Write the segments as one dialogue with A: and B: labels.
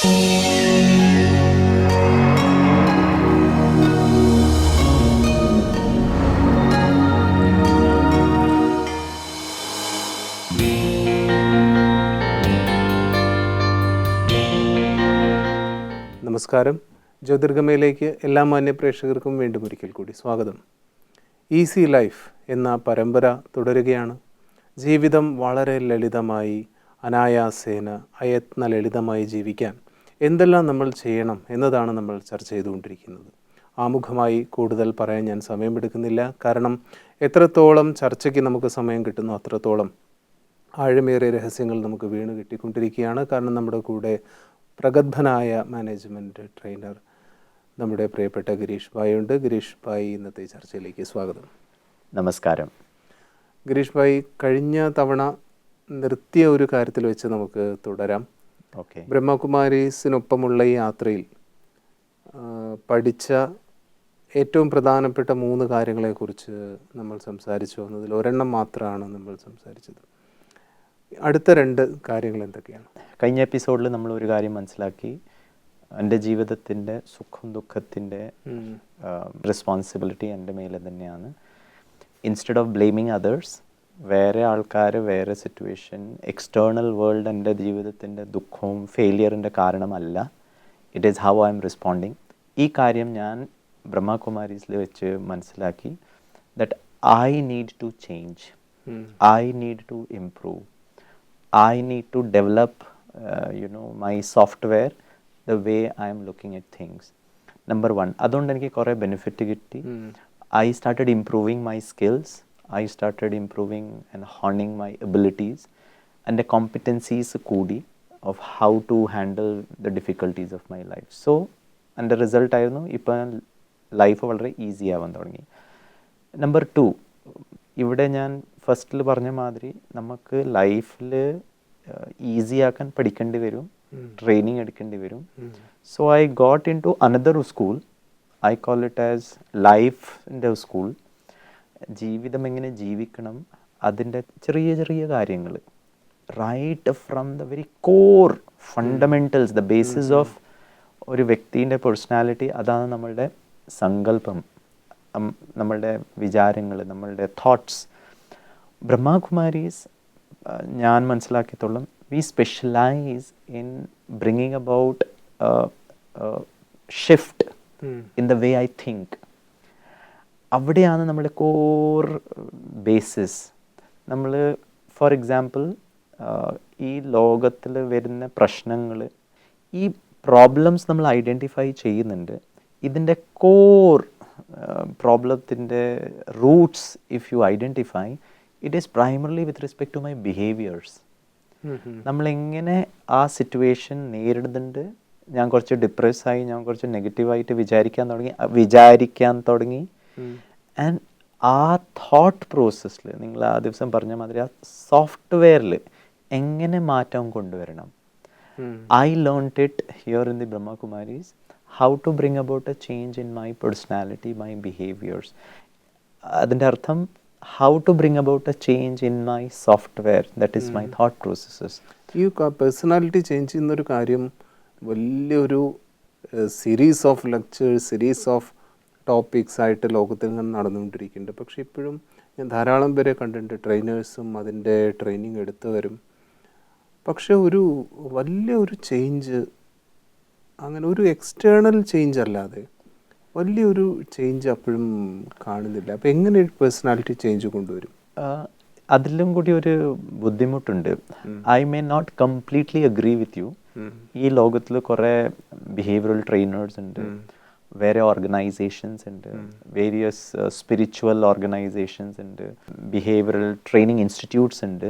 A: നമസ്കാരം. ജ്യോതിർഗമയിലേക്ക് എല്ലാ മാന്യ പ്രേക്ഷകർക്കും വീണ്ടും ഒരിക്കൽ കൂടി സ്വാഗതം. ഈസി ലൈഫ് എന്ന പരമ്പര തുടരുകയാണ്. ജീവിതം വളരെ ലളിതമായി, അനായാസേന, അയത്ന ലളിതമായി ജീവിക്കാൻ എന്തെല്ലാം നമ്മൾ ചെയ്യണം എന്നതാണ് നമ്മൾ ചർച്ച ചെയ്തുകൊണ്ടിരിക്കുന്നത്. ആമുഖമായി കൂടുതൽ പറയാൻ ഞാൻ സമയമെടുക്കുന്നില്ല. കാരണം എത്രത്തോളം ചർച്ചയ്ക്ക് നമുക്ക് സമയം കിട്ടുന്നു അത്രത്തോളം ആഴമേറിയ രഹസ്യങ്ങൾ നമുക്ക് വീണ് കിട്ടിക്കൊണ്ടിരിക്കുകയാണ്. കാരണം നമ്മുടെ കൂടെ പ്രഗത്ഭനായ മാനേജ്മെൻറ്റ് ട്രെയിനർ നമ്മുടെ പ്രിയപ്പെട്ട ഗിരീഷ് ഭായി ഉണ്ട്. ഗിരീഷ് ഭായി, ഇന്നത്തെ ചർച്ചയിലേക്ക് സ്വാഗതം.
B: നമസ്കാരം.
A: ഗിരീഷ് ഭായി, കഴിഞ്ഞ തവണ നിർത്തിയ ഒരു കാര്യത്തിൽ വെച്ച് നമുക്ക് തുടരാം.
B: ഓക്കെ.
A: ബ്രഹ്മകുമാരീസിനൊപ്പമുള്ള ഈ യാത്രയിൽ പഠിച്ച ഏറ്റവും പ്രധാനപ്പെട്ട 3 കാര്യങ്ങളെക്കുറിച്ച് നമ്മൾ സംസാരിച്ചു വന്നതിൽ ഒരെണ്ണം മാത്രമാണ് നമ്മൾ സംസാരിച്ചത്. അടുത്ത 2 കാര്യങ്ങൾ എന്തൊക്കെയാണ്?
B: കഴിഞ്ഞ എപ്പിസോഡിൽ നമ്മൾ ഒരു കാര്യം മനസ്സിലാക്കി. എൻ്റെ ജീവിതത്തിൻ്റെ സുഖം ദുഃഖത്തിൻ്റെ റെസ്പോൺസിബിലിറ്റി എൻ്റെ മേലെ തന്നെയാണ്. ഇൻസ്റ്റെഡ് ഓഫ് ബ്ലെയിമിങ് അതേഴ്സ്, വേറെ ആൾക്കാർ, വേറെ സിറ്റുവേഷൻ, എക്സ്റ്റേണൽ വേൾഡ് എൻ്റെ ജീവിതത്തിൻ്റെ ദുഃഖവും ഫെയിലിയറിൻ്റെ കാരണമല്ല. It is how I am responding. ഈ കാര്യം ഞാൻ ബ്രഹ്മകുമാരീസിൽ വെച്ച് മനസ്സിലാക്കി. That I need to change, I need to improve, I need to develop, my software, the way I am looking at things. Number 1, അതുകൊണ്ട് എനിക്ക് കുറേ ബെനിഫിറ്റ് കിട്ടി. I started improving my skills. I started improving and honing my abilities and the competencies കൂടി of how to handle the difficulties of my life. So, and the result ആയിരുന്നു ഇപ്പം life വളരെ easy ആവാൻ തുടങ്ങി. Number 2, ഇവിടെ ഞാൻ ഫസ്റ്റിൽ പറഞ്ഞ മാതിരി നമുക്ക് ലൈഫിൽ ഈസി ആക്കാൻ പഠിക്കേണ്ടി വരും, ട്രെയിനിങ് എടുക്കേണ്ടി വരും. So I got into another school. I call it as ലൈഫിൻ്റെ സ്കൂൾ. ജീവിതം എങ്ങനെ ജീവിക്കണം, അതിൻ്റെ ചെറിയ ചെറിയ കാര്യങ്ങൾ, right from the very core fundamentals, the basis of ഒരു വ്യക്തിൻ്റെ പേഴ്സണാലിറ്റി. അതാണ് നമ്മളുടെ സങ്കല്പം, നമ്മളുടെ വിചാരങ്ങൾ, നമ്മളുടെ തോട്ട്സ്. ബ്രഹ്മകുമാരീസ് ഞാൻ മനസ്സിലാക്കിയത്തോളം we specialize in bringing about shift in the way I think. അവിടെയാണ് നമ്മുടെ കോർ ബേസിസ്. നമ്മൾ ഫോർ എക്സാമ്പിൾ ഈ ലോകത്തിൽ വരുന്ന പ്രശ്നങ്ങൾ, ഈ പ്രോബ്ലംസ് നമ്മൾ ഐഡൻറ്റിഫൈ ചെയ്യുന്നുണ്ട്. ഇതിൻ്റെ കോർ പ്രോബ്ലത്തിൻ്റെ roots if you identify, it is primarily with respect to my behaviors. നമ്മളെങ്ങനെ ആ സിറ്റുവേഷൻ നേരിടുന്നുണ്ട്. ഞാൻ കുറച്ച് ഡിപ്രസ്സായി, ഞാൻ കുറച്ച് നെഗറ്റീവായിട്ട് വിചാരിക്കാൻ തുടങ്ങി. ആൻഡ് ആ തോട്ട് പ്രോസസ്സിൽ നിങ്ങൾ ആ ദിവസം പറഞ്ഞ മാതിരി ആ സോഫ്റ്റ്വെയറിൽ എങ്ങനെ മാറ്റം കൊണ്ടുവരണം. I learned it here in the Brahma Kumaris, how to bring about a change in my personality, my behaviours. അതിൻ്റെ അർത്ഥം how to bring about a change in my software, that is my thought processes.
A: ഈ personality change ചെയ്യുന്നൊരു കാര്യം വലിയൊരു series of lectures, series of topics ആയിട്ട് ലോകത്തിൽ നിന്ന് നടന്നുകൊണ്ടിരിക്കുന്നുണ്ട്. പക്ഷേ ഇപ്പോഴും ഞാൻ ധാരാളം പേരെ കണ്ടിട്ടുണ്ട്, ട്രെയിനേഴ്സും അതിൻ്റെ ട്രെയിനിങ് എടുത്തവരും. പക്ഷേ ഒരു വലിയൊരു ചേഞ്ച്, അങ്ങനെ ഒരു എക്സ്റ്റേണൽ ചേഞ്ച് അല്ലാതെ വലിയൊരു ചേഞ്ച് അപ്പോഴും കാണുന്നില്ല. അപ്പോൾ എങ്ങനെ പേഴ്സണാലിറ്റി ചേഞ്ച് കൊണ്ടുവരും?
B: അതിലും കൂടി ഒരു ബുദ്ധിമുട്ടുണ്ട്. I may not completely agree with you. ഈ ലോകത്തിൽ കുറേ ബിഹേവിയറൽ ട്രെയിനേഴ്സ് ഉണ്ട്, വേറെ ഓർഗനൈസേഷൻസ് ഉണ്ട്, വേരിയസ് സ്പിരിച്വൽ ഓർഗനൈസേഷൻസ് ഉണ്ട്, ബിഹേവിയറൽ ട്രെയിനിങ് ഇൻസ്റ്റിറ്റ്യൂട്ട്സ് ഉണ്ട്,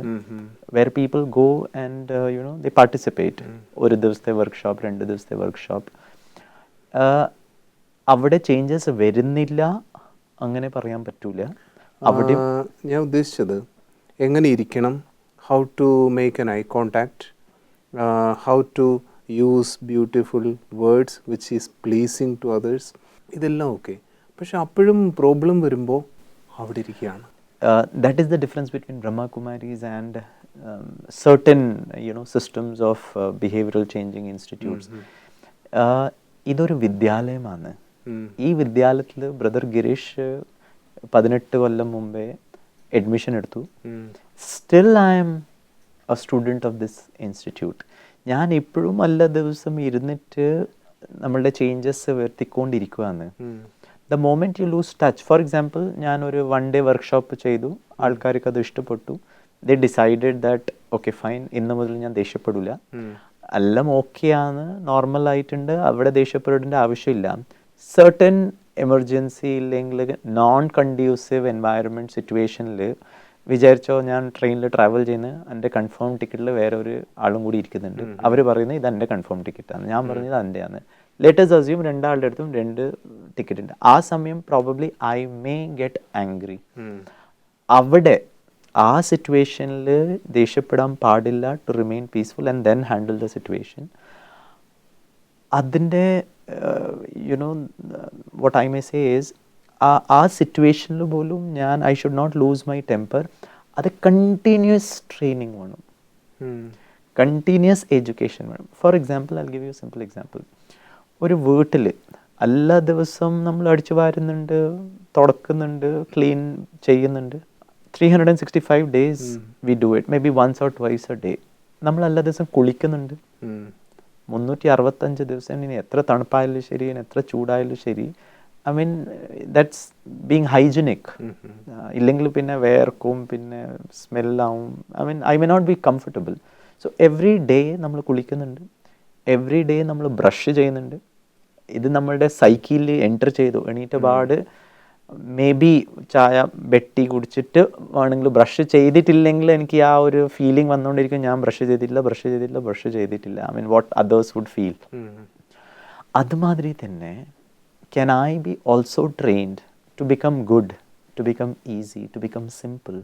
B: where people go and they participate. ഒരു ദിവസത്തെ വർക്ക്ഷോപ്പ്, 2 ദിവസത്തെ വർക്ക്ഷോപ്പ്. അവിടെ ചേഞ്ചസ് വരുന്നില്ല അങ്ങനെ പറയാൻ പറ്റൂല. അവിടെ
A: ഞാൻ ഉദ്ദേശിച്ചത് എങ്ങനെ ഇരിക്കണം, how to make an eye contact, how to use beautiful words which is pleasing to others, ഇതെല്ലാം ഓക്കെ. പക്ഷെ അപ്പോഴും പ്രോബ്ലം വരുമ്പോൾ അവിടെ ഇരിക്കുകയാണ്.
B: That is the difference between Brahma Kumaris and certain systems of behavioral changing institutes. ഇതൊരു വിദ്യാലയമാണ്. ഈ വിദ്യാലയത്തിൽ brother Girish 18 കൊല്ലം മുമ്പേ അഡ്മിഷൻ എടുത്തു. Still I am a student of this institute. ഞാൻ ഇപ്പോഴും എല്ലാ ദിവസം ഇരുന്നിട്ട് നമ്മളുടെ ചേഞ്ചസ് വരുത്തിക്കൊണ്ടിരിക്കുകയാണ്. The moment you lose touch, for example ഞാനൊരു 1 day വർക്ക്ഷോപ്പ് ചെയ്തു, ആൾക്കാർക്ക് അത് ഇഷ്ടപ്പെട്ടു. They decided that okay fine, ഇന്ന് മുതൽ ഞാൻ ദേഷ്യപ്പെടില്ല, എല്ലാം ഓക്കെയാണ്, നോർമൽ ആയിട്ടുണ്ട്, അവിടെ ദേഷ്യപ്പെടേണ്ട ആവശ്യമില്ല. സർട്ടൻ എമർജൻസി ഇല്ലെങ്കിൽ നോൺ കൺഡ്യൂസീവ് എൻവയറമെൻറ്റ് സിറ്റുവേഷനിൽ വിചാരിച്ചോ ഞാൻ ട്രെയിനിൽ ട്രാവൽ ചെയ്യുന്ന എൻ്റെ കൺഫേം ടിക്കറ്റിൽ വേറെ ഒരു ആളും കൂടി ഇരിക്കുന്നുണ്ട്. അവർ പറയുന്നത് ഇത് എൻ്റെ കൺഫേം ടിക്കറ്റാണ്, ഞാൻ പറഞ്ഞത് എൻ്റെയാണ്. ലേറ്റസ്റ്റ് അസ്യൂം രണ്ടാളുടെ അടുത്തും 2 ടിക്കറ്റ് ഉണ്ട്. ആ സമയം probably I may get angry. അവിടെ ആ സിറ്റുവേഷനിൽ ദേഷ്യപ്പെടാൻ പാടില്ല, to remain peaceful and then handle the situation. അതിൻ്റെ what I may say is ആ സിറ്റുവേഷനിൽ പോലും ഞാൻ I should not lose my temper. അത് കണ്ടിന്യൂസ് ട്രെയിനിങ് വേണം, കണ്ടിന്യൂസ് എഡ്യൂക്കേഷൻ വേണം. For example I give you simple example. ഒരു വീട്ടിൽ എല്ലാ ദിവസവും നമ്മൾ അടിച്ചു വാരുന്നുണ്ട്, തുടക്കുന്നുണ്ട്, ക്ലീൻ ചെയ്യുന്നുണ്ട്. 365 days we do it, maybe once or twice a day. നമ്മൾ എല്ലാ ദിവസം കുളിക്കുന്നുണ്ട്. 365 ദിവസം ഇനി എത്ര തണുപ്പായാലും ശരി, ഇനി എത്ര ചൂടായാലും ശരി, I mean that's being hygienic. ഇല്ലെങ്കിൽ പിന്നെ വേർക്കും, പിന്നെ സ്മെല്ലാവും. I may not be comfortable. So every day നമ്മൾ കുളിക്കുന്നുണ്ട്, എവറി ഡേ നമ്മൾ ബ്രഷ് ചെയ്യുന്നുണ്ട്. ഇത് നമ്മളുടെ സൈക്കിളിൽ എൻ്റർ ചെയ്തു. എണീറ്റ പാട് മേ ബി ചായ വെട്ടി കുടിച്ചിട്ട് വേണമെങ്കിൽ ബ്രഷ് ചെയ്തിട്ടില്ലെങ്കിൽ എനിക്ക് ആ ഒരു ഫീലിംഗ് വന്നുകൊണ്ടിരിക്കും, ഞാൻ ബ്രഷ് ചെയ്തിട്ടില്ല. I mean what others would feel. അതുമാതിരി തന്നെ can I be also trained to become good, to become easy, to become simple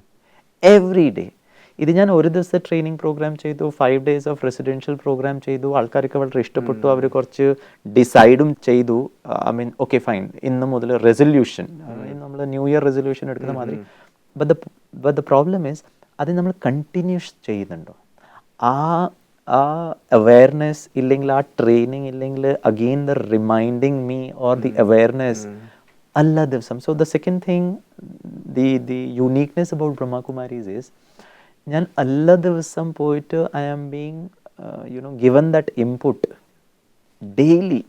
B: every day? ഇത് ഞാൻ ഒരു ദിവസത്തെ ട്രെയിനിങ് പ്രോഗ്രാം ചെയ്തു, 5 days ഓഫ് റെസിഡൻഷ്യൽ പ്രോഗ്രാം ചെയ്തു, ആൾക്കാർക്ക് വളരെ ഇഷ്ടപ്പെട്ടു, അവർ കുറച്ച് ഡിസൈഡും ചെയ്തു. ഐ മീൻ ഓക്കെ ഫൈൻ, ഇന്ന് മുതൽ റെസൊല്യൂഷൻ, നമ്മൾ ന്യൂ ഇയർ റെസൊല്യൂഷൻ എടുക്കുന്ന മാതിരി. ബട്ട് ദ പ്രോബ്ലം ഈസ് അത് നമ്മൾ കണ്ടിന്യൂസ് ചെയ്യുന്നുണ്ടോ? ആ അവയർനെസ് ഇല്ലെങ്കിൽ, ആ ട്രെയിനിങ് ഇല്ലെങ്കിൽ, again the reminding me or the awareness എല്ലാ ദിവസം. So the second thing, the uniqueness about Brahma Kumaris is ഞാൻ എല്ലാ ദിവസം പോയിട്ട് I am being given that input daily.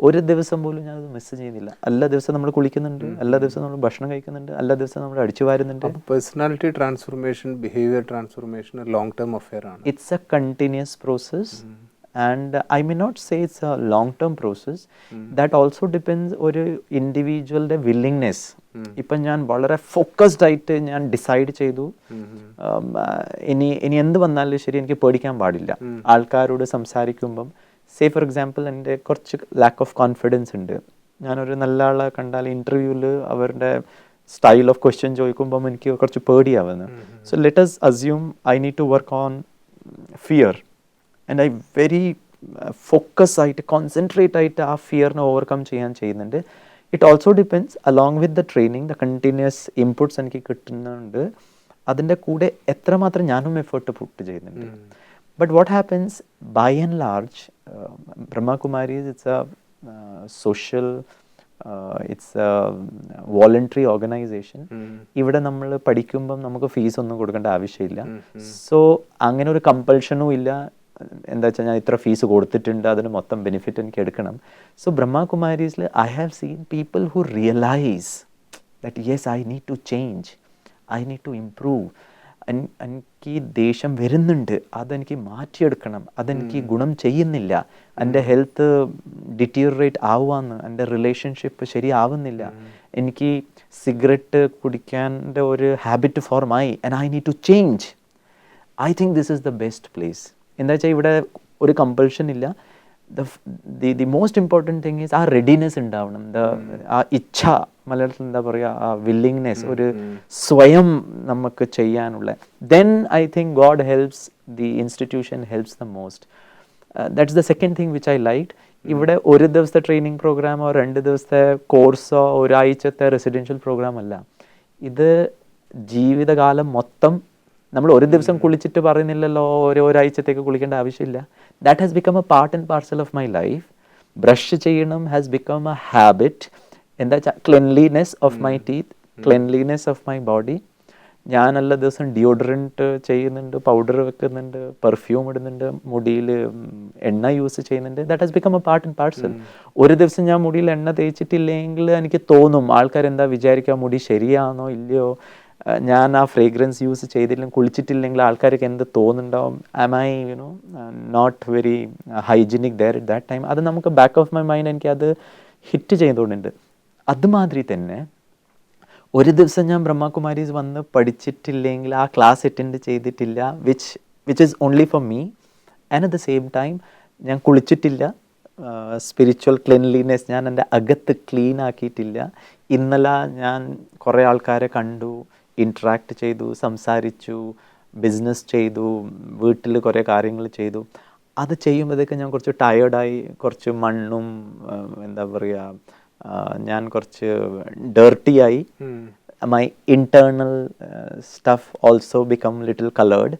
B: ഒരു ദിവസം പോലും ഞാനത് മിസ് ചെയ്യുന്നില്ല. എല്ലാ ദിവസം നമ്മൾ കുളിക്കുന്നുണ്ട്, എല്ലാ ദിവസം നമ്മൾ ഭക്ഷണം കഴിക്കുന്നുണ്ട്, എല്ലാ ദിവസം നമ്മൾ അടിച്ചു വാരുന്നുണ്ട്.
A: Personality transformation, behaviour transformation long term affair ആണ്.
B: It's a continuous process and I may not say it's a long term process. That also depends ഒരു ഇൻഡിവിജ്വലിൻ്റെ വില്ലിങ്നെസ്. ഇപ്പം ഞാൻ വളരെ ഫോക്കസ്ഡ് ആയിട്ട് ഞാൻ ഡിസൈഡ് ചെയ്തു, ഇനി എന്ത് വന്നാലും ശരി എനിക്ക് പേടിക്കാൻ പാടില്ല. ആൾക്കാരോട് സംസാരിക്കുമ്പം സേ ഫോർ എക്സാമ്പിൾ എൻ്റെ കുറച്ച് ലാക്ക് ഓഫ് കോൺഫിഡൻസ് ഉണ്ട്. ഞാനൊരു നല്ല ആളെ കണ്ടാൽ ഇൻ്റർവ്യൂവിൽ അവരുടെ സ്റ്റൈൽ ഓഫ് ക്വസ്റ്റ്യൻ ചോദിക്കുമ്പം എനിക്ക് കുറച്ച് പേടിയാവുന്നു. So let us assume I need to work on fear and I very focus ആയിട്ട്, കോൺസെൻട്രേറ്റ് ആയിട്ട് ആ ഫിയറിനെ ഓവർകം ചെയ്യുന്നുണ്ട്. It also depends along with the training, the continuous inputs എനിക്ക് കിട്ടുന്നുണ്ട്. അതിൻ്റെ കൂടെ എത്രമാത്രം ഞാനും എഫേർട്ട് പുട്ട് ചെയ്യുന്നുണ്ട്. But what happens by and large, Brahmakumaris, it's a social, it's a voluntary organization. ഇവിടെ നമ്മൾ പഠിക്കുമ്പം നമുക്ക് ഫീസ് ഒന്നും കൊടുക്കേണ്ട ആവശ്യമില്ല. സോ അങ്ങനെ ഒരു കമ്പൾഷനും ഇല്ല. എന്താ വെച്ചാൽ ഞാൻ ഇത്ര ഫീസ് കൊടുത്തിട്ടുണ്ട്, അതിന് മൊത്തം ബെനിഫിറ്റ് എനിക്ക് എടുക്കണം. സോ ബ്രഹ്മകുമാരീസിൽ I have seen people who realise that yes I need to change, I need to improve. എനിക്ക് ദേഷ്യം വരുന്നുണ്ട്, അതെനിക്ക് മാറ്റിയെടുക്കണം, അതെനിക്ക് ഗുണം ചെയ്യുന്നില്ല, എൻ്റെ ഹെൽത്ത് ഡിറ്റീറിയേറ്റ് ആവുകയെന്ന്, എൻ്റെ റിലേഷൻഷിപ്പ് ശരിയാവുന്നില്ല, എനിക്ക് സിഗരറ്റ് കുടിക്കാൻ്റെ ഒരു ഹാബിറ്റ് ഫോർമായി and I need to change. I think this is the best place. എന്താ വെച്ചാൽ ഇവിടെ ഒരു കമ്പൾഷൻ ഇല്ല. The most important thing is ആ റെഡിനെസ് ഉണ്ടാവണം, ആ ഇച്ഛ, മലയാളത്തിൽ എന്താ പറയുക, ആ വില്ലിങ്നെസ്, ഒരു സ്വയം നമുക്ക് ചെയ്യാനുള്ള. Then I think God helps, the institution helps the most. That's the second thing which I like. ഇവിടെ ഒരു ദിവസത്തെ ട്രെയിനിങ് പ്രോഗ്രാമോ 2 ദിവസത്തെ കോഴ്സോ ഒരാഴ്ചത്തെ റെസിഡൻഷ്യൽ പ്രോഗ്രാം അല്ല. ഇത് ജീവിതകാലം മൊത്തം നമ്മൾ ഒരു ദിവസം കുളിച്ചിട്ട് പറയുന്നില്ലല്ലോ ഒരാഴ്ചത്തേക്ക് കുളിക്കേണ്ട ആവശ്യമില്ല. That has become A part and parcel of my life. Brush ചെയ്യണം ഹാസ് ബിക്കം എ ഹാബിറ്റ്. എന്താ വെച്ചാൽ cleanliness of my teeth, cleanliness of my body. ഞാൻ എല്ലാ ദിവസം ഡിയോഡറൻറ്റ് ചെയ്യുന്നുണ്ട്, പൗഡർ വെക്കുന്നുണ്ട്, പെർഫ്യൂം ഇടുന്നുണ്ട്, മുടിയിൽ എണ്ണ യൂസ് ചെയ്യുന്നുണ്ട്. That has become A part and parcel. ഒരു ദിവസം ഞാൻ മുടിയിൽ എണ്ണ തേച്ചിട്ടില്ലെങ്കിൽ എനിക്ക് തോന്നും ആൾക്കാർ എന്താ വിചാരിക്കുക, മുടി ശരിയാണോ ഇല്ലയോ, ഞാൻ ആ ഫ്രേഗ്രൻസ് യൂസ് ചെയ്തില്ലെങ്കിൽ കുളിച്ചിട്ടില്ലെങ്കിൽ ആൾക്കാർക്ക് എന്ത് തോന്നുന്നുണ്ടാവും, am I not very hygienic there at that time. അത് നമുക്ക് ബാക്ക് ഓഫ് മൈ മൈൻഡ് എനിക്ക് അത് ഹിറ്റ് ചെയ്തുകൊണ്ടുണ്ട്. അതുമാതിരി തന്നെ ഒരു ദിവസം ഞാൻ ബ്രഹ്മകുമാരീസ് വന്ന് പഠിച്ചിട്ടില്ലെങ്കിൽ, ആ ക്ലാസ് അറ്റൻഡ് ചെയ്തിട്ടില്ല, which is only for me, and at the same time ഞാൻ കുളിച്ചിട്ടില്ല, സ്പിരിച്വൽ ക്ലെൻലിനെസ് ഞാൻ എൻ്റെ അകത്ത് ക്ലീൻ ആക്കിയിട്ടില്ല. ഇന്നലെ ഞാൻ കുറേ ആൾക്കാരെ കണ്ടു, ഇൻട്രാക്ട് ചെയ്തു, സംസാരിച്ചു, ബിസിനസ് ചെയ്തു, വീട്ടിൽ കുറേ കാര്യങ്ങൾ ചെയ്തു. അത് ചെയ്യുമ്പോഴത്തേക്ക് ഞാൻ കുറച്ച് ടയേർഡായി, കുറച്ച് മണ്ണും എന്താ പറയുക, ഞാൻ കുറച്ച് ഡേർട്ടിയായി. My internal stuff also become little coloured.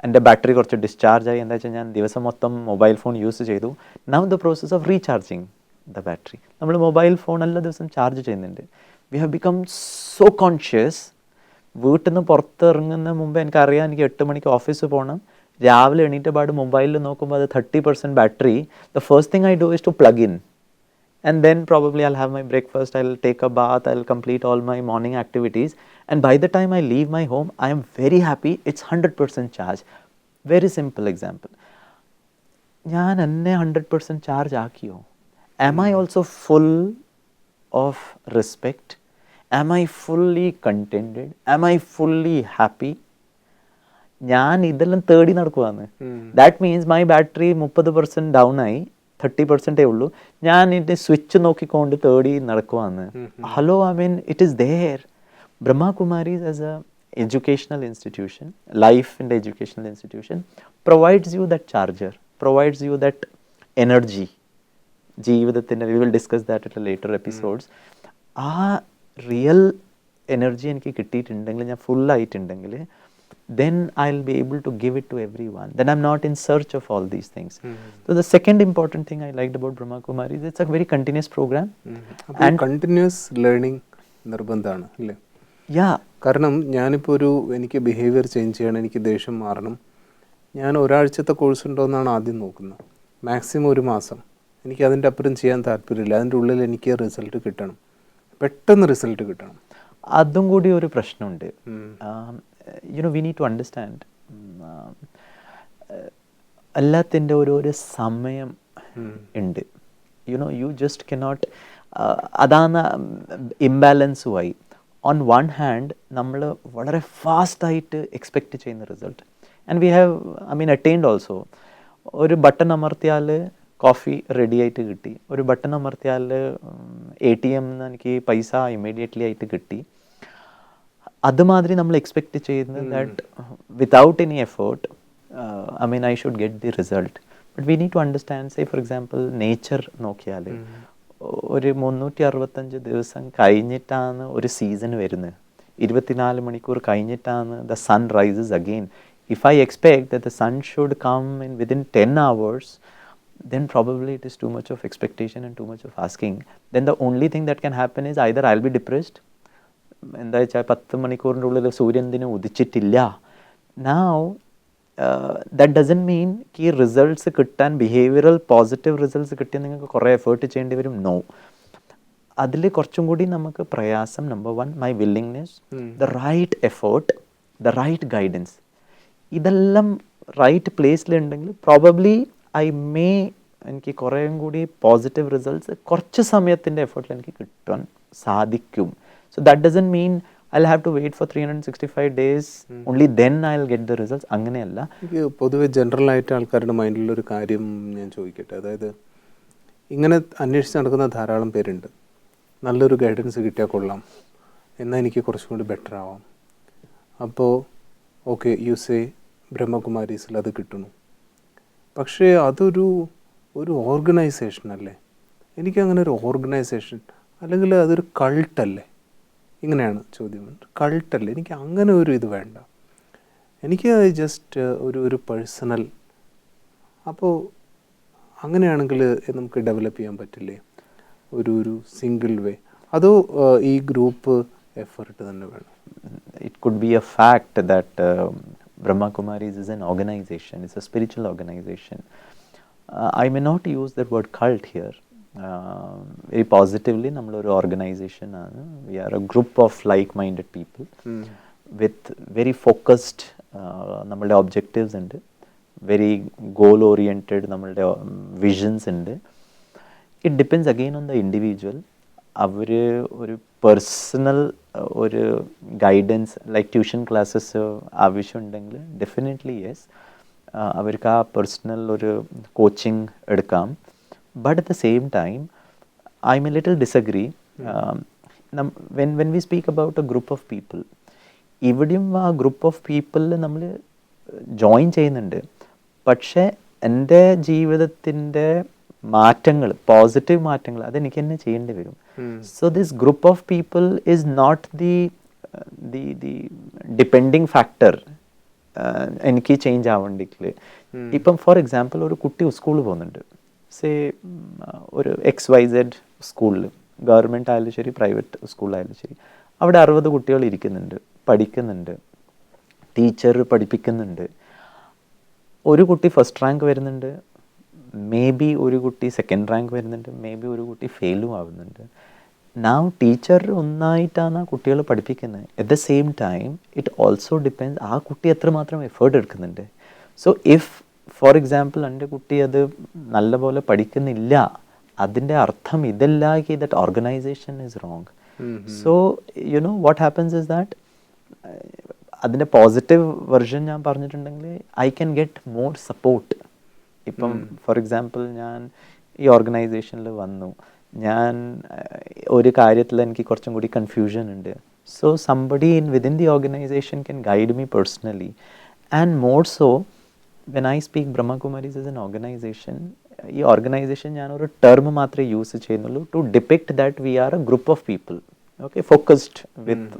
B: എൻ്റെ ബാറ്ററി കുറച്ച് ഡിസ്ചാർജ് ആയി. എന്താ വെച്ചാൽ ഞാൻ ദിവസം മൊത്തം മൊബൈൽ ഫോൺ യൂസ് ചെയ്തു. Now the process of recharging the battery. നമ്മൾ മൊബൈൽ ഫോൺ എല്ലാ ദിവസം ചാർജ് ചെയ്യുന്നുണ്ട്. We have become so conscious. വീട്ടിൽ നിന്ന് പുറത്തിറങ്ങുന്ന മുമ്പ് എനിക്കറിയാം എനിക്ക് 8 മണിക്ക് ഓഫീസിൽ പോകണം. രാവിലെ എണീറ്റ പാട് മൊബൈലിൽ നോക്കുമ്പോൾ അത് 30% battery. The first thing I do is to plug in. And then probably I'll have my breakfast, I'll take a bath, I'll complete all my morning activities. And by the time I leave my home, I am very happy. It's 100% charge. Very simple example. ഞാൻ എന്നെ 100% charge ആക്കിയോ? Am I also full of respect? Am I fully contented? Am I fully happy? ഞാൻ ഇതെല്ലാം തേടി നടക്കുവാന്ന്. That means my battery 30% down ആയി, 30% ഉള്ളൂ. ഞാൻ ഇതിൻ്റെ switch നോക്കിക്കൊണ്ട് തേടി നടക്കുവാന്ന്. Hello, I mean it is there. Brahmakumaris as a educational institution, life in the educational institution, provides you that charger, provides you that energy. ജീവിതത്തിൻ്റെ, we will discuss that at a later episodes. ആ real energy എനിക്ക് കിട്ടിയിട്ടുണ്ടെങ്കിൽ, ഞാൻ full ആയിട്ടുണ്ടെങ്കിൽ, then I'll be able to give it to everyone. Then I'm not in search of all these things. So the second important thing I liked about Brahmakumaris, it's a very continuous program.
A: And continuous learning നിർബന്ധമാണ് അല്ലേ? കാരണം ഞാനിപ്പോൾ എനിക്ക് behaviour change ചെയ്യണം, എനിക്ക് ദേഷ്യം മാറണം, ഞാൻ ഒരാഴ്ചത്തെ കോഴ്സ് ഉണ്ടോ എന്നാണ് ആദ്യം നോക്കുന്നത്. മാക്സിമം 1 മാസം. എനിക്ക് അതിൻ്റെ അപ്പുറം ചെയ്യാൻ താല്പര്യമില്ല. അതിൻ്റെ ഉള്ളിൽ എനിക്ക് റിസൾട്ട് കിട്ടണം, പെട്ടെന്ന് റിസൾട്ട് കിട്ടണം.
B: അതും കൂടി ഒരു പ്രശ്നമുണ്ട്. we need to understand, എല്ലാത്തിൻ്റെ ഓരോരോ സമയം ഉണ്ട്. you just cannot, അതാണ് ഇംബാലൻസുമായി. ഓൺ വൺ ഹാൻഡ് നമ്മൾ വളരെ ഫാസ്റ്റായിട്ട് എക്സ്പെക്റ്റ് ചെയ്യുന്ന result, and we have attained also. ഒരു ബട്ടൺ അമർത്തിയാൽ കോഫി റെഡി ആയിട്ട് കിട്ടി, ഒരു ബട്ടൺ അമർത്തിയാൽ ATM എനിക്ക് പൈസ ഇമ്മീഡിയറ്റ്ലി ആയിട്ട് കിട്ടി. അതുമാതിരി നമ്മൾ എക്സ്പെക്റ്റ് ചെയ്യുന്നത് that without any effort I should get the result. But we need to understand, say for example, nature നോക്കിയാൽ ഒരു 365 ദിവസം കഴിഞ്ഞിട്ടാണ് ഒരു സീസൺ വരുന്നത്. 24 മണിക്കൂർ കഴിഞ്ഞിട്ടാണ് the sun rises again. If I expect that the sun should come in within 10 hours, then probably it is too much of expectation and too much of asking. Then the only thing that can happen is either I'll be depressed, എന്താ വെച്ചാൽ 10 മണിക്കൂറിൻ്റെ ഉള്ളിൽ സൂര്യൻ ദിനം ഉദിച്ചിട്ടില്ല. Now that doesn't mean ഈ results കിട്ടാൻ, behavioural positive results കിട്ടിയാൽ നിങ്ങൾക്ക് കുറേ എഫേർട്ട് ചെയ്യേണ്ടി വരും. നോ, അതിൽ കുറച്ചും കൂടി നമുക്ക് പ്രയാസം. Number 1, my willingness, the right effort, the right guidance. ഇതെല്ലാം റൈറ്റ് പ്ലേസിലുണ്ടെങ്കിൽ പ്രോബബ്ലി എനിക്ക് കുറേയും കൂടി പോസിറ്റീവ് റിസൾട്ട്സ് കുറച്ച് സമയത്തിൻ്റെ എഫേർട്ടിൽ എനിക്ക് കിട്ടാൻ സാധിക്കും. So that doesn't mean I'll have to wait for 365 days, only then I'll get the results. അങ്ങനെയല്ല.
A: പൊതുവെ ജനറലായിട്ട് ആൾക്കാരുടെ മൈൻഡിലൊരു കാര്യം ഞാൻ ചോദിക്കട്ടെ. അതായത് ഇങ്ങനെ അന്വേഷിച്ച് നടക്കുന്ന ധാരാളം പേരുണ്ട്. നല്ലൊരു ഗൈഡൻസ് കിട്ടിയാൽ കൊള്ളാം, എന്നാൽ എനിക്ക് കുറച്ചും കൂടി ബെറ്റർ ആവാം. അപ്പോൾ ഓക്കെ, ബ്രഹ്മകുമാരീസിൽ അത് കിട്ടുന്നു. പക്ഷേ അതൊരു ഓർഗനൈസേഷൻ അല്ലേ? എനിക്കങ്ങനെ ഒരു ഓർഗനൈസേഷൻ, അല്ലെങ്കിൽ അതൊരു കൾട്ടല്ലേ? ഇങ്ങനെയാണ് ചോദ്യം. കൾട്ടല്ലേ? എനിക്ക് അങ്ങനെ ഒരു ഇത് വേണ്ട. എനിക്ക് ജസ്റ്റ് ഒരു പേഴ്സണൽ, അപ്പോൾ അങ്ങനെയാണെങ്കിൽ നമുക്ക് ഡെവലപ്പ് ചെയ്യാൻ പറ്റില്ലേ ഒരു സിംഗിൾ വേ, അതോ ഈ ഗ്രൂപ്പ് എഫർട്ട് തന്നെ വേണം?
B: It could be a fact that Brahma Kumaris is an organization, it's a spiritual organization. I may not use the word cult here. Very positively, നമ്മൾ ഒരു ഓർഗനൈസേഷൻ ആണ്. We are a group of like-minded people with very focused നമ്മളുടെ objectives ഉണ്ട്, very goal oriented നമ്മളുടെ visions ഉണ്ട്. It depends again on the individual. അവർ ഒരു personal ഒരു ഗൈഡൻസ് ലൈക്ക് ട്യൂഷൻ ക്ലാസ്സസ് ആവശ്യമുണ്ടെങ്കിൽ ഡെഫിനറ്റ്ലി യെസ്, അവർക്ക് ആ പേഴ്സണൽ ഒരു കോച്ചിങ് എടുക്കാം. But at the same time I am a little disagree. When we speak about a group of people, ഇവിടെയും ആ ഗ്രൂപ്പ് ഓഫ് പീപ്പിളിൽ നമ്മൾ ജോയിൻ ചെയ്യുന്നുണ്ട്. പക്ഷേ എൻ്റെ ജീവിതത്തിൻ്റെ മാറ്റങ്ങൾ, പോസിറ്റീവ് മാറ്റങ്ങൾ അതെനിക്ക് തന്നെ ചെയ്യേണ്ടി വരും. So this group of people is not the depending factor എനിക്ക് ചേഞ്ച് ആവണ്ടെങ്കിൽ. ഇപ്പം ഫോർ എക്സാമ്പിൾ ഒരു കുട്ടി സ്കൂളിൽ പോകുന്നുണ്ട്, സേ ഒരു XYZ സ്കൂളിൽ, ഗവൺമെൻറ് ആയാലും ശരി പ്രൈവറ്റ് സ്കൂളായാലും ശരി, അവിടെ 60 കുട്ടികൾ ഇരിക്കുന്നുണ്ട്, പഠിക്കുന്നുണ്ട്, ടീച്ചർ പഠിപ്പിക്കുന്നുണ്ട്. ഒരു കുട്ടി ഫസ്റ്റ് റാങ്ക് വരുന്നുണ്ട്, മേ ബി ഒരു കുട്ടി സെക്കൻഡ് റാങ്ക് വരുന്നുണ്ട്, മേ ബി ഒരു കുട്ടി ഫെയിലും ആവുന്നുണ്ട്. നാവ് ടീച്ചർ ഒന്നായിട്ടാണ് ആ കുട്ടികൾ പഠിപ്പിക്കുന്നത്. At the same time it also depends ആ കുട്ടി എത്രമാത്രം എഫേർട്ട് എടുക്കുന്നുണ്ട്. സോ ഇഫ് ഫോർ എക്സാമ്പിൾ എൻ്റെ കുട്ടി അത് നല്ലപോലെ പഠിക്കുന്നില്ല, അതിൻ്റെ അർത്ഥം ഇതല്ല that organisation is wrong. So you know what happens is that അതിൻ്റെ പോസിറ്റീവ് വെർഷൻ ഞാൻ പറഞ്ഞിട്ടുണ്ടെങ്കിൽ I can get more support. ഇപ്പം ഫോർ എക്സാമ്പിൾ ഞാൻ ഈ ഓർഗനൈസേഷനിൽ വന്നു, ഞാൻ ഒരു കാര്യത്തിൽ എനിക്ക് കുറച്ചും കൂടി കൺഫ്യൂഷൻ ഉണ്ട്. So somebody within the organisation can guide me personally. And more so when I speak Brahmakumaris as an organisation, ഈ ഓർഗനൈസേഷൻ ഞാനൊരു ടേം മാത്രമേ യൂസ് ചെയ്യുന്നുള്ളൂ to depict that we are a group of people, okay, focused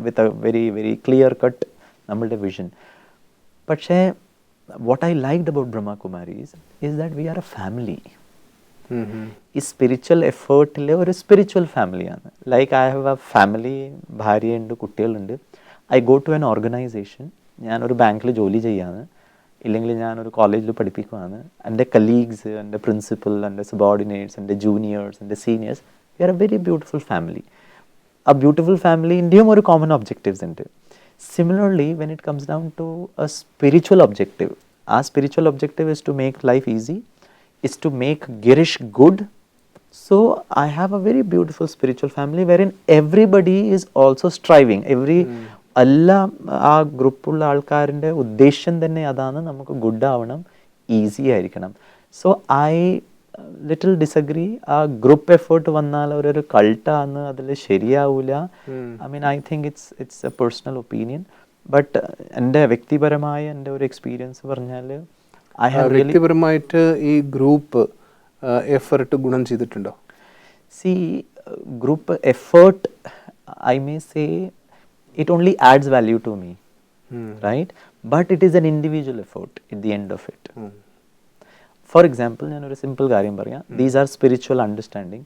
B: with a very very clear cut നമ്മളുടെ vision. പക്ഷേ what I liked about Brahma Kumaris is that we are a family. ഈ spiritual എഫേർട്ടിലെ ഒരു spiritual ഫാമിലിയാണ്. Like I have a family, ഭാര്യയുണ്ട്, കുട്ടികളുണ്ട്. I go to an organisation, ഞാനൊരു ബാങ്കിൽ ജോലി ചെയ്യാണ്, ഇല്ലെങ്കിൽ ഞാനൊരു കോളേജിൽ പഠിപ്പിക്കുകയാണ്. എൻ്റെ കലീഗ്സ്, എൻ്റെ പ്രിൻസിപ്പൽ, എൻ്റെ സബോർഡിനേറ്റ്സ്, എൻ്റെ ജൂനിയേഴ്സ്, എൻ്റെ seniors, we are a very beautiful family. ആ ബ്യൂട്ടിഫുൾ ഫാമിലിൻ്റെയും ഒരു കോമൺ ഒബ്ജക്റ്റീവ്സ് ഉണ്ട്. Similarly, when it comes down to a spiritual objective, our spiritual objective is to make life easy, is to make Girish good. So I have a very beautiful spiritual family wherein everybody is also striving. എല്ലാ ആ ഗ്രൂപ്പുള്ള ആൾക്കാരുടെ ഉദ്ദേശം തന്നെ അതാണ്, നമുക്ക് good ആവണം, easy ആയിരിക്കണം. So I little disagree. ആ ഗ്രൂപ്പ് എഫേർട്ട് വന്നാൽ ഒരു കൾട്ടാണ്, അതിൽ ശരിയാവില്ല. I mean I think it's A personal opinion. But എൻ്റെ വ്യക്തിപരമായ എൻ്റെ ഒരു എക്സ്പീരിയൻസ് പറഞ്ഞാൽ ഐ ഹാവ്
A: വ്യക്തിപരമായിട്ട് ഈ ഗ്രൂപ്പ് എഫേർട്ട് ഗുണം ചെയ്തിട്ടുണ്ടോ?
B: See group effort I may say it only adds value to me, right? But it is an individual effort at the end of it. For example ഞാനൊരു simple കാര്യം പറയാം. These are spiritual understanding.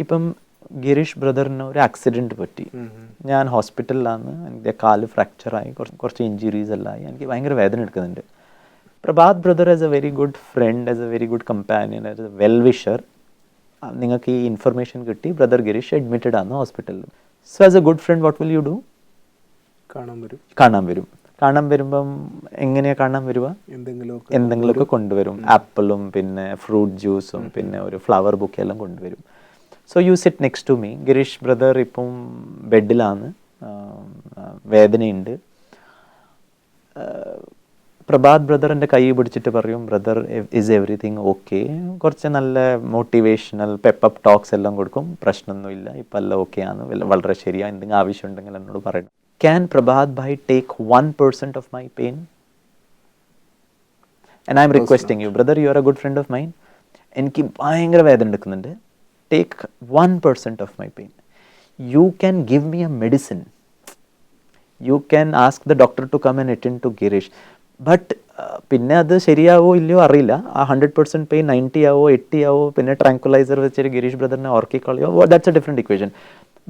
B: ഇപ്പം ഗിരീഷ് ബ്രദറിന് ഒരു accident പറ്റി, ഞാൻ ഹോസ്പിറ്റലിലാണ്, എൻ്റെ കാല് ഫ്രാക്ചറായി, കുറച്ച് ഇഞ്ചുറീസ് എല്ലാം ആയി, എനിക്ക് ഭയങ്കര വേദന എടുക്കുന്നുണ്ട്. Prabhat brother as a very good friend, as a very good companion, as a well wisher, നിങ്ങൾക്ക് ഈ ഇൻഫർമേഷൻ കിട്ടി ബ്രദർ ഗിരീഷ് അഡ്മിറ്റഡ് ആണ് ഹോസ്പിറ്റലിൽ. So as a good friend what will you do? കാണാൻ വരും. കാണാൻ വരുമ്പം എങ്ങനെയാണ് കാണാൻ വരിക? എന്തെങ്കിലുമൊക്കെ കൊണ്ടുവരും, ആപ്പിളും പിന്നെ ഫ്രൂട്ട് ജ്യൂസും പിന്നെ ഒരു ഫ്ലവർ ബുക്ക് എല്ലാം കൊണ്ടുവരും. So you sit next to me. Girish brother ഇപ്പം ബെഡിലാണ്, വേദനയുണ്ട്. പ്രഭാത് ബ്രദർ എൻ്റെ കൈ പിടിച്ചിട്ട് പറയും, ബ്രദർ ഇസ് എവറിഥിങ് ഓക്കെ. കുറച്ച് നല്ല മോട്ടിവേഷണൽ പെപ്പപ്പ് ടോക്സ് എല്ലാം കൊടുക്കും, പ്രശ്നമൊന്നുമില്ല, ഇപ്പം എല്ലാം ഓക്കെ ആണ്, വളരെ ശരിയാണ്, എന്തെങ്കിലും ആവശ്യമുണ്ടെങ്കിൽ എന്നോട് പറയണം. Can Prabhat bhai take 1% of my pain? And I'm requesting you, brother, you are a good friend of mine. എനിക്ക് ഭയങ്കര വേദന എടുക്കുന്നുണ്ട്. Take 1% of my pain. You can give me a medicine. You can ask the doctor to come and attend to Girish. But പിന്നെ അത് ശരിയാവോ ഇല്ലയോ അറിയില്ല. ആ 100% pain 90 ആവോ 80 ആവോ, പിന്നെ ട്രാങ്കുലൈസർ വെച്ചിട്ട് ഗിരീഷ് ബ്രദറിനെ ഓർക്കിക്കളയോ, that's a different equation.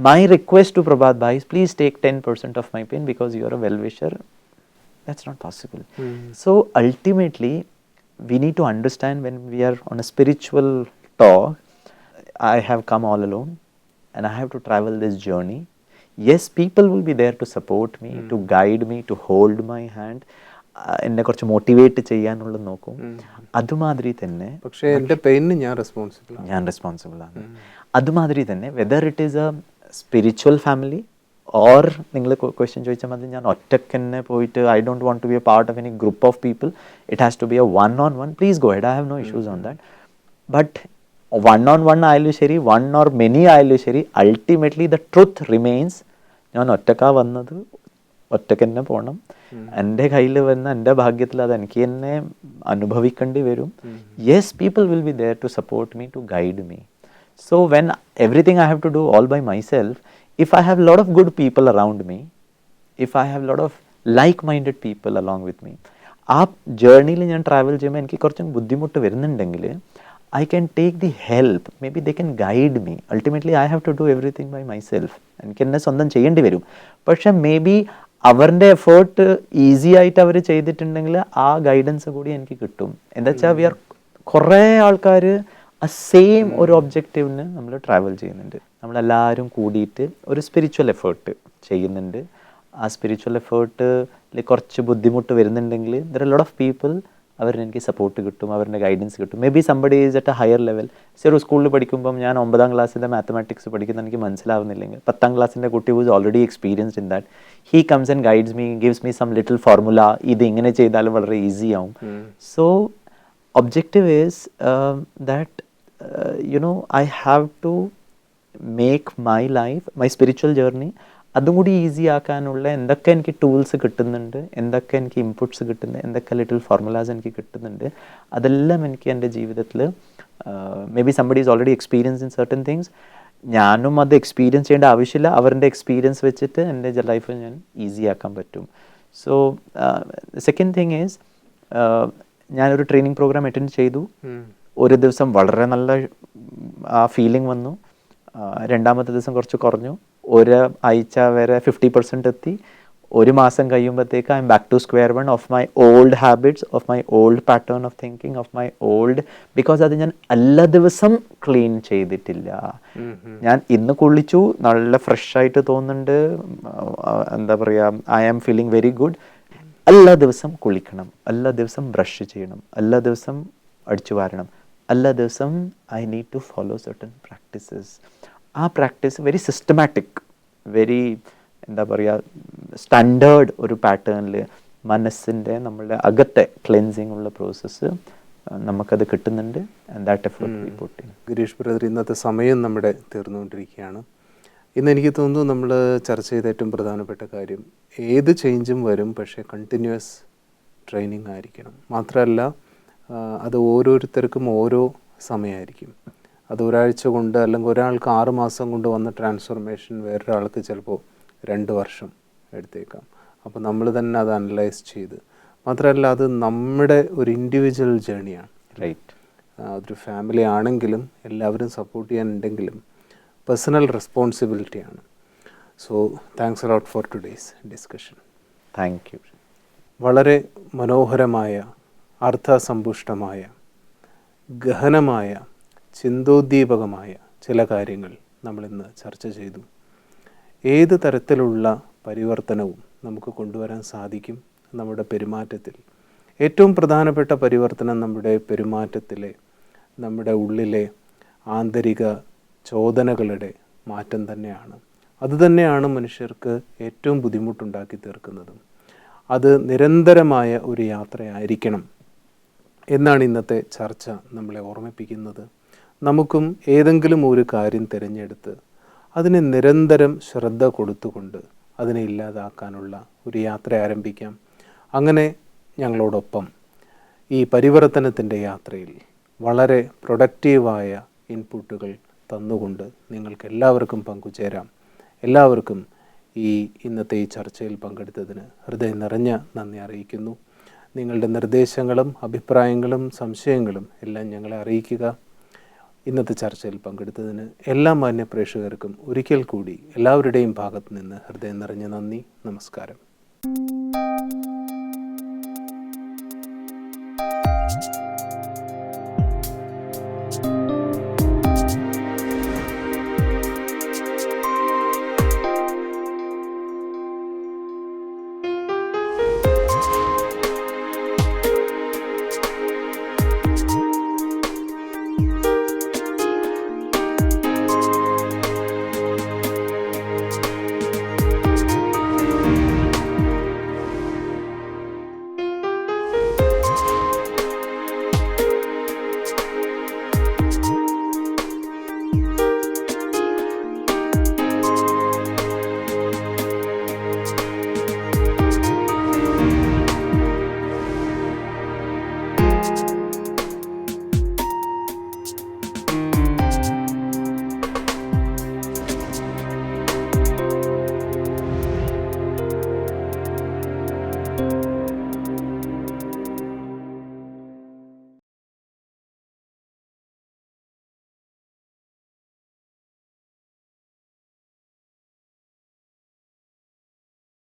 B: My request to Prabhat bhai is please take 10% of my pain because you are a well-wisher. That's not possible. So ultimately we need to understand when we are on a spiritual talk, I have come all alone and I have to travel this journey. Yes, people will be there to support me, to guide me, to hold my hand, എന്നെ കുറച്ച് motivate ചെയ്യാനുള്ള നോക്കും. അതുമാതിരി തന്നെ
A: പക്ഷേ എൻ്റെ പെയിനിന് ഞാൻ responsible ആണ്.
B: അതുമാതിരി തന്നെ whether it is a spiritual family or നിങ്ങൾ ക്വസ്റ്റ്യൻ ചോദിച്ചാൽ മതി, ഞാൻ ഒറ്റയ്ക്ക് തന്നെ പോയിട്ട് I don't want to be a part of any group of people, it has to be a one-on-one, please go ahead, I have no issues on that. But 1-on-1 ആയാലും ശരി, 1 or many ആയാലും ശരി, ultimately the truth remains. ഞാൻ ഒറ്റക്കാ വന്നത്, ഒറ്റയ്ക്ക് തന്നെ പോകണം. എൻ്റെ കയ്യിൽ വന്ന എൻ്റെ ഭാഗ്യത്തിൽ അത് എനിക്ക് തന്നെ അനുഭവിക്കേണ്ടി വരും. Yes, people will be there to support me, to guide me. So when everything I have to do all by myself, if I have a lot of good people around me, if I have a lot of like-minded people along with me, ആ ജേർണിയിൽ ഞാൻ travel ചെയ്യുമ്പോൾ എനിക്ക് കുറച്ചും ബുദ്ധിമുട്ട് വരുന്നുണ്ടെങ്കിൽ I can take the help, maybe they can guide me. Ultimately I have to do everything by myself. എനിക്ക് എന്നെ സ്വന്തം ചെയ്യേണ്ടി വരും. പക്ഷെ മേ ബി അവരുടെ എഫേർട്ട് ഈസി ആയിട്ട് അവർ ചെയ്തിട്ടുണ്ടെങ്കിൽ ആ ഗൈഡൻസ് കൂടി എനിക്ക് കിട്ടും. എന്താ വെച്ചാൽ വി ആർ കുറേ ആൾക്കാർ ആ സെയിം ഒരു ഒബ്ജക്റ്റീവിന് നമ്മൾ ട്രാവൽ ചെയ്യുന്നുണ്ട്. നമ്മളെല്ലാവരും കൂടിയിട്ട് ഒരു സ്പിരിച്വൽ എഫേർട്ട് ചെയ്യുന്നുണ്ട്. ആ സ്പിരിച്വൽ എഫേർട്ടിൽ കുറച്ച് ബുദ്ധിമുട്ട് വരുന്നുണ്ടെങ്കിൽ there are lot of people, അവരുടെ എനിക്ക് സപ്പോർട്ട് കിട്ടും, അവരുടെ ഗൈഡൻസ് കിട്ടും. May be somebody is at A higher level. ഒരു സ്കൂളിൽ പഠിക്കുമ്പം ഞാൻ 9ാം ക്ലാസ്സിൻ്റെ മാത്തമാറ്റിക്സ് പഠിക്കുന്ന എനിക്ക് മനസ്സിലാവുന്നില്ലെങ്കിൽ 10ാം ക്ലാസ്സിൻ്റെ കുട്ടി was already experienced in that, he comes and guides me, gives me some little formula, ഇത് ഇങ്ങനെ ചെയ്താൽ വളരെ ഈസി ആവും. So objective is that I have to make my life, my spiritual journey, അതും കൂടി ഈസി ആക്കാനുള്ള എന്തൊക്കെ എനിക്ക് ടൂൾസ് കിട്ടുന്നുണ്ട്, എന്തൊക്കെ എനിക്ക് ഇൻപുട്സ് കിട്ടുന്നുണ്ട്, എന്തൊക്കെ ലിറ്റിൽ ഫോർമുലാസ് എനിക്ക് കിട്ടുന്നുണ്ട്, അതെല്ലാം എനിക്ക് എൻ്റെ ജീവിതത്തിൽ may be somebody is already experience in certain things, ഞാനും അത് എക്സ്പീരിയൻസ് ചെയ്യേണ്ട ആവശ്യമില്ല, അവരുടെ എക്സ്പീരിയൻസ് വെച്ചിട്ട് എൻ്റെ ലൈഫ് ഞാൻ ഈസി ആക്കാൻ പറ്റും. സോ സെക്കൻഡ് തിങ് ഈസ്, ഞാനൊരു ട്രെയിനിങ് പ്രോഗ്രാം അറ്റൻഡ് ചെയ്തു. ഒരു ദിവസം വളരെ നല്ല ആ ഫീലിംഗ് വന്നു. രണ്ടാമത്തെ ദിവസം കുറച്ച് കുറഞ്ഞു. ഒരാഴ്ച വരെ 50% എത്തി. ഒരു മാസം കഴിയുമ്പോഴത്തേക്ക് I am back to square one of my old habits, of my old pattern of thinking, of my old, because അത് ഞാൻ എല്ലാ ദിവസം ക്ലീൻ ചെയ്തിട്ടില്ല. ഞാൻ ഇന്ന് കുളിച്ചു, നല്ല ഫ്രഷ് ആയിട്ട് തോന്നുന്നുണ്ട്, എന്താ പറയുക, I am feeling very good. എല്ലാ ദിവസം കുളിക്കണം, എല്ലാ ദിവസം ബ്രഷ് ചെയ്യണം, എല്ലാ ദിവസം അടിച്ചു വാരണം, എല്ലാ ദിവസം I need to follow certain practices. ആ പ്രാക്ടീസ് വെരി സിസ്റ്റമാറ്റിക്, വെരി എന്താ പറയുക, സ്റ്റാൻഡേർഡ് ഒരു പാറ്റേണിൽ മനസ്സിൻ്റെ നമ്മളുടെ അകത്തെ ക്ലെൻസിങ് ഉള്ള പ്രോസസ്സ് നമുക്കത് കിട്ടുന്നുണ്ട്. And that effort we put in.
A: Girish brother, ഇന്നത്തെ സമയം നമ്മുടെ തീർന്നുകൊണ്ടിരിക്കുകയാണ്. ഇന്ന് എനിക്ക് തോന്നുന്നു നമ്മൾ ചർച്ച ചെയ്ത ഏറ്റവും പ്രധാനപ്പെട്ട കാര്യം, ഏത് ചേഞ്ചും വരും, പക്ഷേ കണ്ടിന്യൂസ് ട്രെയിനിങ് ആയിരിക്കണം. മാത്രമല്ല അത് ഓരോരുത്തർക്കും ഓരോ സമയമായിരിക്കും. അത് ഒരാഴ്ച കൊണ്ട് അല്ലെങ്കിൽ ഒരാൾക്ക് 6 മാസം കൊണ്ട് വന്ന ട്രാൻസ്ഫോർമേഷൻ വേറൊരാൾക്ക് ചിലപ്പോൾ 2 വർഷം എടുത്തേക്കാം. അപ്പോൾ നമ്മൾ തന്നെ അത് അനലൈസ് ചെയ്ത്, മാത്രമല്ല അത് നമ്മുടെ ഒരു ഇൻഡിവിജ്വൽ ജേണിയാണ്.
B: റൈറ്റ്.
A: അതൊരു ഫാമിലി ആണെങ്കിലും എല്ലാവരും സപ്പോർട്ട് ചെയ്യാനുണ്ടെങ്കിലും പേഴ്സണൽ റെസ്പോൺസിബിലിറ്റിയാണ്. So thanks a lot for today's discussion.
B: Thank you.
A: വളരെ മനോഹരമായ, അർത്ഥസമ്പുഷ്ടമായ, ഗഹനമായ, ചിന്തോദ്ദീപകമായ ചില കാര്യങ്ങൾ നമ്മളിന്ന് ചർച്ച ചെയ്തു. ഏത് തരത്തിലുള്ള പരിവർത്തനവും നമുക്ക് കൊണ്ടുവരാൻ സാധിക്കും നമ്മുടെ പെരുമാറ്റത്തിൽ. ഏറ്റവും പ്രധാനപ്പെട്ട പരിവർത്തനം നമ്മുടെ പെരുമാറ്റത്തിലെ, നമ്മുടെ ഉള്ളിലെ ആന്തരിക ചോദനകളുടെ മാറ്റം തന്നെയാണ്. അതുതന്നെയാണ് മനുഷ്യർക്ക് ഏറ്റവും ബുദ്ധിമുട്ടുണ്ടാക്കി തീർക്കുന്നതും. അത് നിരന്തരമായ ഒരു യാത്രയായിരിക്കണം എന്നാണ് ഇന്നത്തെ ചർച്ച നമ്മളെ ഓർമ്മിപ്പിക്കുന്നത്. നമുക്കും ഏതെങ്കിലും ഒരു കാര്യം തിരഞ്ഞെടുത്ത് അതിനെ നിരന്തരം ശ്രദ്ധ കൊടുത്തുകൊണ്ട് അതിനെ ഇല്ലാതാക്കാനുള്ള ഒരു യാത്ര ആരംഭിക്കാം. അങ്ങനെ ഞങ്ങളോടൊപ്പം ഈ പരിവർത്തനത്തിൻ്റെ യാത്രയിൽ വളരെ പ്രൊഡക്റ്റീവായ ഇൻപുട്ടുകൾ തന്നുകൊണ്ട് നിങ്ങൾക്ക് എല്ലാവർക്കും പങ്കുചേരാം. എല്ലാവർക്കും ഇന്നത്തെ ഈ ചർച്ചയിൽ പങ്കെടുത്തതിന് ഹൃദയം നിറഞ്ഞ നന്ദി അറിയിക്കുന്നു. നിങ്ങളുടെ നിർദ്ദേശങ്ങളും അഭിപ്രായങ്ങളും സംശയങ്ങളും എല്ലാം ഞങ്ങളെ അറിയിക്കുക. ഇന്നത്തെ ചർച്ചയിൽ പങ്കെടുത്തതിന് എല്ലാ മാന്യ പ്രേക്ഷകർക്കും ഒരിക്കൽ കൂടി എല്ലാവരുടെയും ഭാഗത്തു നിന്ന് ഹൃദയം നിറഞ്ഞ നന്ദി. നമസ്കാരം.